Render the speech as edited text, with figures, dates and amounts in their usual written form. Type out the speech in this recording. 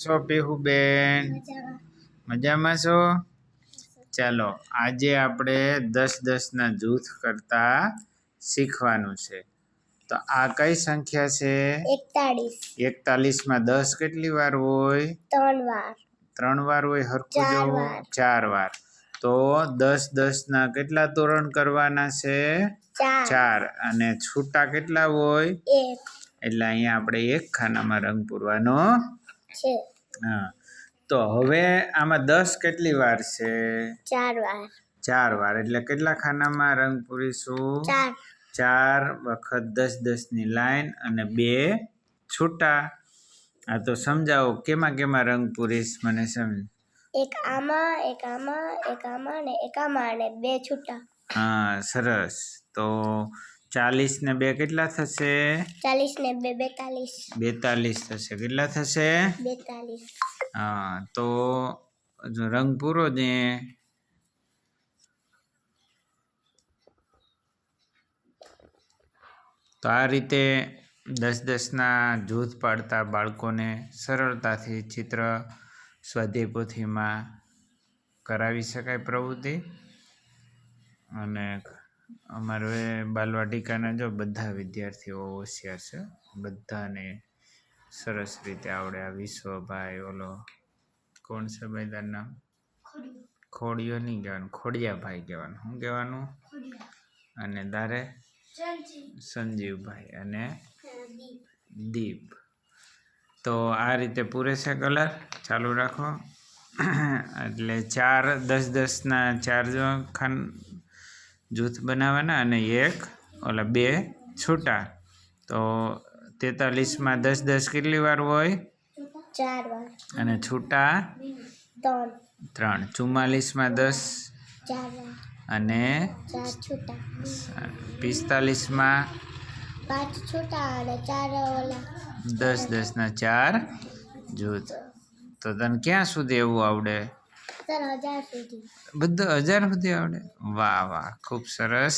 છો પીહુબેન? મજામાં છો? ચાલો આજે આપણે 10-10ના જૂથ કરતા શીખવાનું છે. તો આ કઈ સંખ્યા છે? 41. 41 માં 10 કેટલી વાર હોય? 3 વાર. 3 વાર હોય. હરખું જોવો. 4 વાર. તો 10-10ના કેટલા તોરણ કરવાના છે? 4. અને છૂટા કેટલા હોય? 1. એટલે અહીંયા આપણે એક ખાનામાં રંગ પૂરવાનો છે. હા. તો હવે આમાં 10 કેટલી વાર છે? 4 વાર. 4 વાર. એટલે કેટલા ખાનામાં રંગ પૂરીશું? 4 વખત 10-10ની લાઈન અને 2 છૂટા. આ તો સમજાવો કેમાં રંગ પૂરીશ મને સમજ. એક આમાં, એક આમાં, એક આમાં ને એક આમાં અને 2 છૂટા. હા સરસ. તો 40 ને 2 કેટલા થશે? 40 ને 2 42. 42 થશે. કેટલા થશે? 42. હા તો રંગ પૂરો દે. તો આ રીતે 10-10ના જૂથ પાડતા બાળકોને સરળતાથી ચિત્ર સ્વાધ્યાય પોથીમાં કરાવી શકાય પ્રવૃત્તિ. અને અમારે બાલવાટિકાના જો બધા વિદ્યાર્થીઓ હોશિયાર છે. બધાને સરસ રીતે આવડે. આ વિશ્વભાઈ ઓલો કોણ છે ભાઈ તારું નામ? ખોડિયો નહીં કહેવાનું, ખોડિયાભાઈ કહેવાનું. શું કહેવાનું? અને તારે? સંજીવભાઈ અને દીપ. તો આ રીતે પૂરે છે કલર. ચાલુ રાખો. એટલે 10-10ના 4 જૂથ બનાવવાના અને એક ઓલા 2 છૂટા. તો 43માં 10-10 કેટલી વાર હોય? 4 વાર. અને છૂટા 3. 44માં 10 4 વાર. અને 4 છૂટા. 45માં 5 છૂટા અને 4 ઓલા. 10-10ના 4 જૂથ. તો તને ક્યાં સુધી એવું આવડે? સર 1000 સુધી. બધું 1000 સુધી આવડે? વાહ વાહ, ખૂબ સરસ.